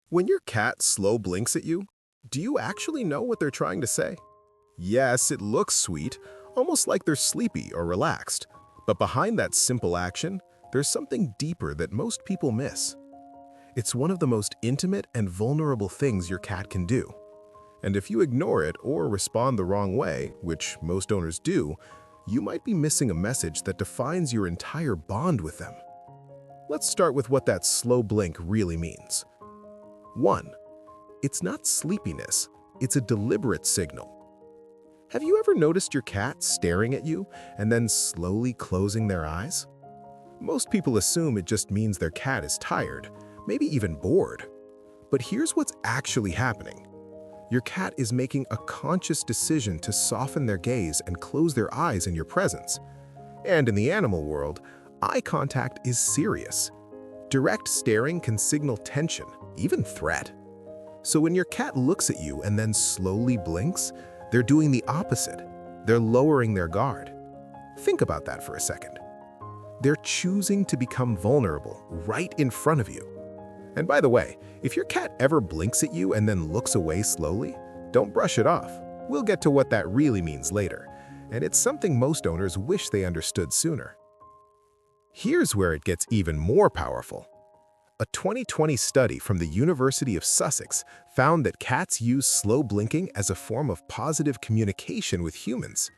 When your cat slow blinks at you, do you actually know what they're trying to say? Yes, it looks sweet, almost like they're sleepy or relaxed. But behind that simple action, there's something deeper that most people miss. It's one of the most intimate and vulnerable things your cat can do. And if you ignore it or respond the wrong way, which most owners do, you might be missing a message that defines your entire bond with them. Let's start with what that slow blink really means. 1. It's not sleepiness, it's a deliberate signal. Have you ever noticed your cat staring at you and then slowly closing their eyes? Most people assume it just means their cat is tired, maybe even bored. But here's what's actually happening. Your cat is making a conscious decision to soften their gaze and close their eyes in your presence. And in the animal world, eye contact is serious. Direct staring can signal tension, even threat. So when your cat looks at you and then slowly blinks, they're doing the opposite. They're lowering their guard. Think about that for a second. They're choosing to become vulnerable right in front of you. And by the way, if your cat ever blinks at you and then looks away slowly, don't brush it off. We'll get to what that really means later, and it's something most owners wish they understood sooner. Here's where it gets even more powerful. A 2020 study from the University of Sussex found that cats use slow blinking as a form of positive communication with humans.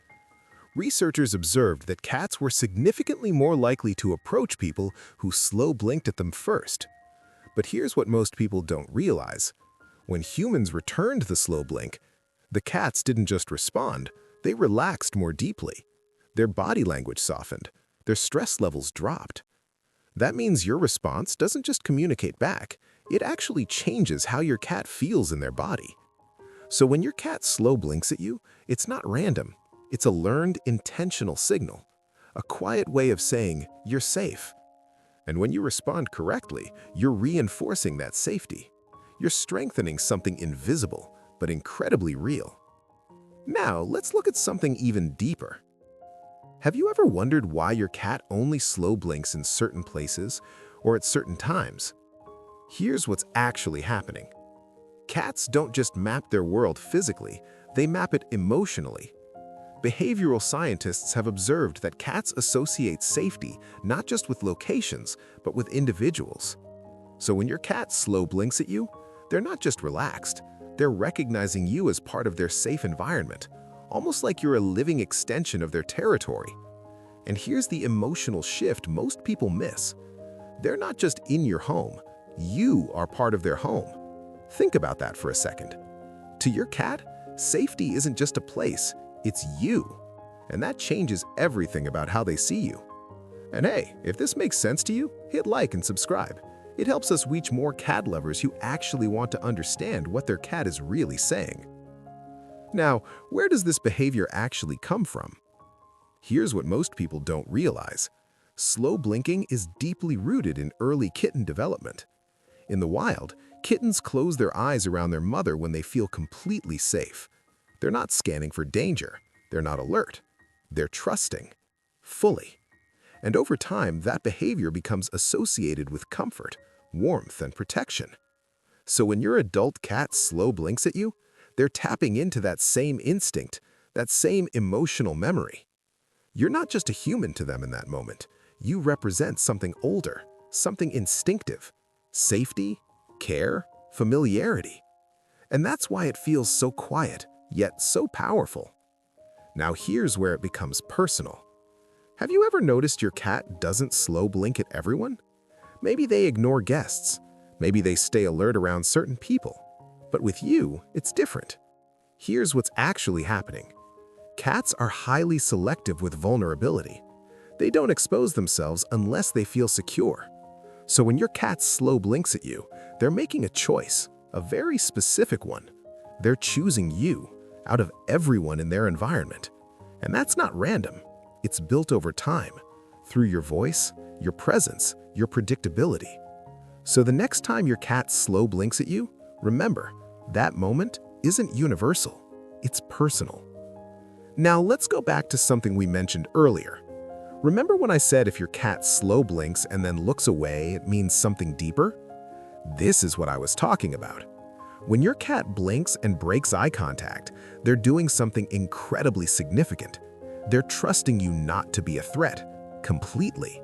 Researchers observed that cats were significantly more likely to approach people who slow blinked at them first. But here's what most people don't realize. When humans returned the slow blink, the cats didn't just respond, they relaxed more deeply. Their body language softened. Their stress levels dropped. That means your response doesn't just communicate back, it actually changes how your cat feels in their body. So when your cat slow blinks at you, it's not random. It's a learned, intentional signal, a quiet way of saying, "You're safe." And when you respond correctly, you're reinforcing that safety. You're strengthening something invisible, but incredibly real. Now, let's look at something even deeper. Have you ever wondered why your cat only slow blinks in certain places or at certain times? Here's what's actually happening. Cats don't just map their world physically, they map it emotionally. Behavioral scientists have observed that cats associate safety not just with locations, but with individuals. So when your cat slow blinks at you, they're not just relaxed, they're recognizing you as part of their safe environment, almost like you're a living extension of their territory. And here's the emotional shift most people miss. They're not just in your home, you are part of their home. Think about that for a second. To your cat, safety isn't just a place, it's you. And that changes everything about how they see you. And hey, if this makes sense to you, hit like and subscribe. It helps us reach more cat lovers who actually want to understand what their cat is really saying. Now, where does this behavior actually come from? Here's what most people don't realize. Slow blinking is deeply rooted in early kitten development. In the wild, kittens close their eyes around their mother when they feel completely safe. They're not scanning for danger. They're not alert. They're trusting. Fully. And over time, that behavior becomes associated with comfort, warmth, and protection. So when your adult cat slow blinks at you, they're tapping into that same instinct, that same emotional memory. You're not just a human to them in that moment. You represent something older, something instinctive. Safety, care, familiarity. And that's why it feels so quiet, yet so powerful. Now here's where it becomes personal. Have you ever noticed your cat doesn't slow blink at everyone? Maybe they ignore guests. Maybe they stay alert around certain people. But with you, it's different. Here's what's actually happening. Cats are highly selective with vulnerability. They don't expose themselves unless they feel secure. So when your cat slow blinks at you, they're making a choice, a very specific one. They're choosing you out of everyone in their environment. And that's not random. It's built over time, through your voice, your presence, your predictability. So the next time your cat slow blinks at you, remember, that moment isn't universal, it's personal. Now let's go back to something we mentioned earlier. Remember when I said if your cat slow blinks and then looks away, it means something deeper? This is what I was talking about. When your cat blinks and breaks eye contact, they're doing something incredibly significant. They're trusting you not to be a threat, completely.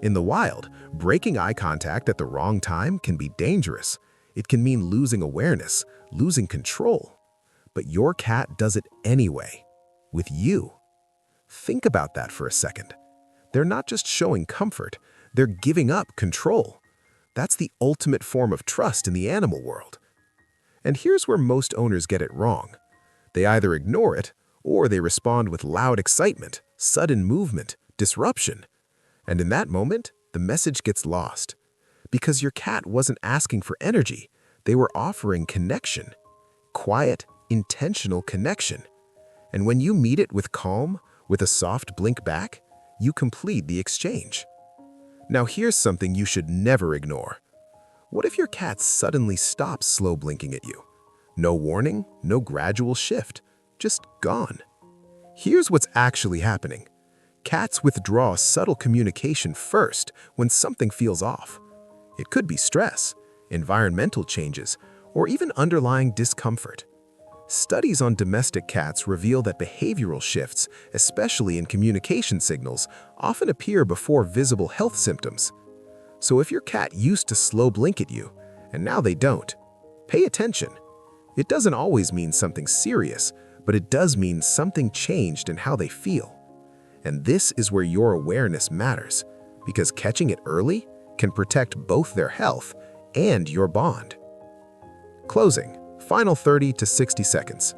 In the wild, breaking eye contact at the wrong time can be dangerous. It can mean losing awareness, losing control. But your cat does it anyway, with you. Think about that for a second. They're not just showing comfort, they're giving up control. That's the ultimate form of trust in the animal world. And here's where most owners get it wrong. They either ignore it, or they respond with loud excitement, sudden movement, disruption. And in that moment, the message gets lost. Because your cat wasn't asking for energy, they were offering connection. Quiet, intentional connection. And when you meet it with calm, with a soft blink back, you complete the exchange. Now here's something you should never ignore. What if your cat suddenly stops slow blinking at you? No warning, no gradual shift, just gone. Here's what's actually happening. Cats withdraw subtle communication first when something feels off. It could be stress, environmental changes, or even underlying discomfort. Studies on domestic cats reveal that behavioral shifts, especially in communication signals, often appear before visible health symptoms. So if your cat used to slow blink at you, and now they don't, pay attention. It doesn't always mean something serious, but it does mean something changed in how they feel. And this is where your awareness matters, because catching it early can protect both their health and your bond. Closing, final 30 to 60 seconds.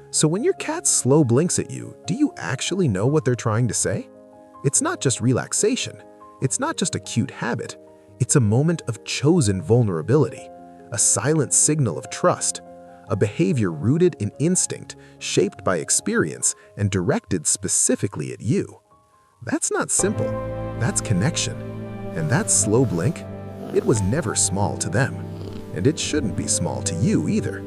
So when your cat slow blinks at you, do you actually know what they're trying to say? It's not just relaxation. It's not just a cute habit. It's a moment of chosen vulnerability, a silent signal of trust, a behavior rooted in instinct, shaped by experience, and directed specifically at you. That's not simple. That's connection. And that slow blink, it was never small to them. And it shouldn't be small to you either.